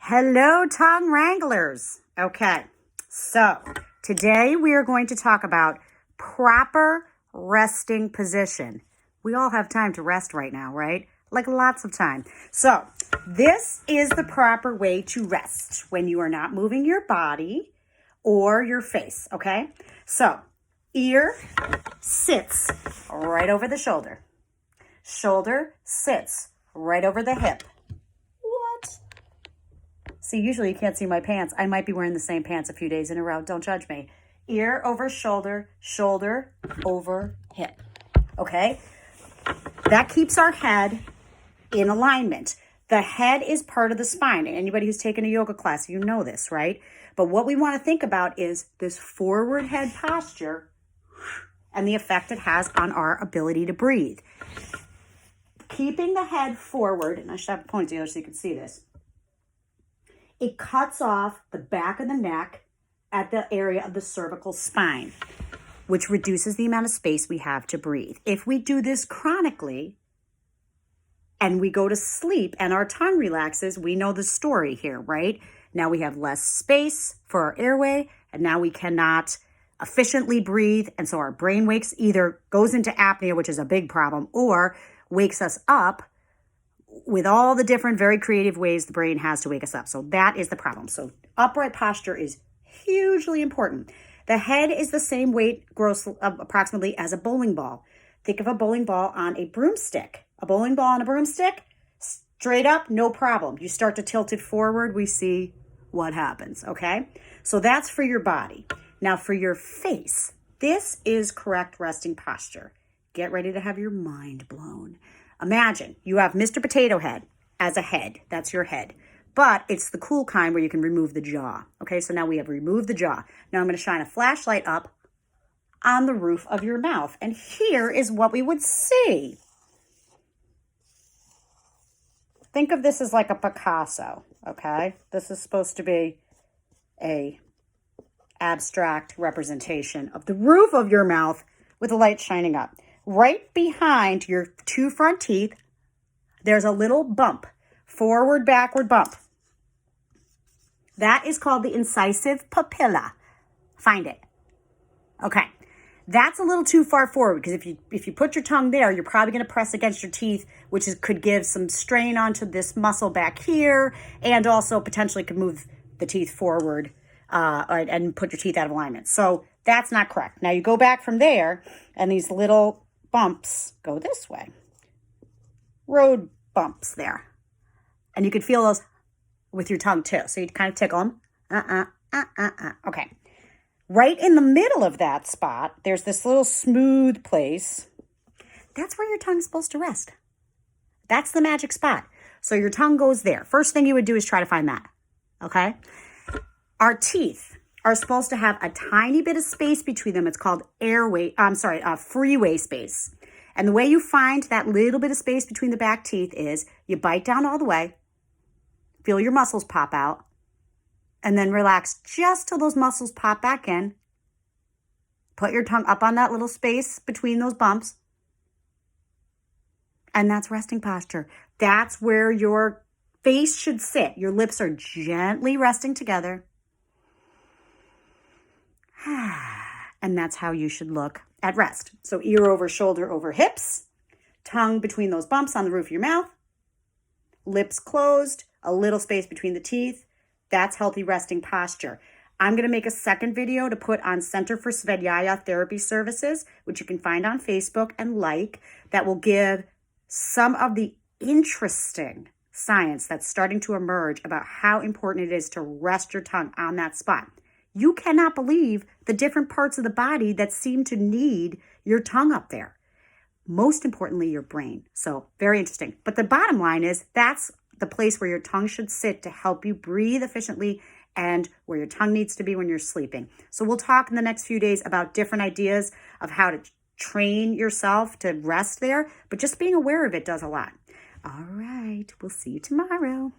Hello, tongue wranglers. Okay, so today we are going to talk about proper resting position. We all have time to rest right now, right? Like lots of time. So this is the proper way to rest when you are not moving your body or your face, okay? So ear sits right over the shoulder. Shoulder sits right over the hip. What? See, usually you can't see my pants. I might be wearing the same pants a few days in a row. Don't judge me. Ear over shoulder, shoulder over hip. Okay? That keeps our head in alignment. The head is part of the spine. Anybody who's taken a yoga class, you know this, right? But what we want to think about is this forward head posture and the effect it has on our ability to breathe. Keeping the head forward, and I should have a ponytail so you can see this. It cuts off the back of the neck at the area of the cervical spine, which reduces the amount of space we have to breathe. If we do this chronically and we go to sleep and our tongue relaxes, we know the story here, right? Now we have less space for our airway, and now we cannot efficiently breathe. And so our brain either goes into apnea, which is a big problem, or wakes us up with all the different, very creative ways the brain has to wake us up. So that is the problem. So upright posture is hugely important. The head is the same weight approximately as a bowling ball. Think of a bowling ball on a broomstick. A bowling ball on a broomstick, straight up, no problem. You start to tilt it forward, we see what happens, okay? So that's for your body. Now for your face, this is correct resting posture. Get ready to have your mind blown. Imagine you have Mr. Potato Head as a head. That's your head. But it's the cool kind where you can remove the jaw. Okay, so now we have removed the jaw. Now I'm going to shine a flashlight up on the roof of your mouth. And here is what we would see. Think of this as like a Picasso, okay? This is supposed to be a abstract representation of the roof of your mouth with the light shining up. Right behind your two front teeth, there's a little bump, forward, backward bump. That is called the incisive papilla. Find it. Okay. That's a little too far forward because if you put your tongue there, you're probably going to press against your teeth, could give some strain onto this muscle back here, and also potentially could move the teeth forward and put your teeth out of alignment. So that's not correct. Now you go back from there, and these little bumps go this way. Road bumps there. And you could feel those with your tongue too. So you kind of tickle them. Okay. Right in the middle of that spot, there's this little smooth place. That's where your tongue's supposed to rest. That's the magic spot. So your tongue goes there. First thing you would do is try to find that. Okay? Our teeth are supposed to have a tiny bit of space between them. It's called freeway space. And the way you find that little bit of space between the back teeth is you bite down all the way, feel your muscles pop out, and then relax just till those muscles pop back in. Put your tongue up on that little space between those bumps. And that's resting posture. That's where your face should sit. Your lips are gently resting together. And that's how you should look at rest. So ear over shoulder over hips, tongue between those bumps on the roof of your mouth, lips closed, a little space between the teeth. That's healthy resting posture. I'm going to make a second video to put on Center for Svedjaya Therapy Services, which you can find on Facebook and that will give some of the interesting science that's starting to emerge about how important it is to rest your tongue on that spot. You cannot believe the different parts of the body that seem to need your tongue up there. Most importantly, your brain. So very interesting. But the bottom line is that's the place where your tongue should sit to help you breathe efficiently and where your tongue needs to be when you're sleeping. So we'll talk in the next few days about different ideas of how to train yourself to rest there. But just being aware of it does a lot. All right. We'll see you tomorrow.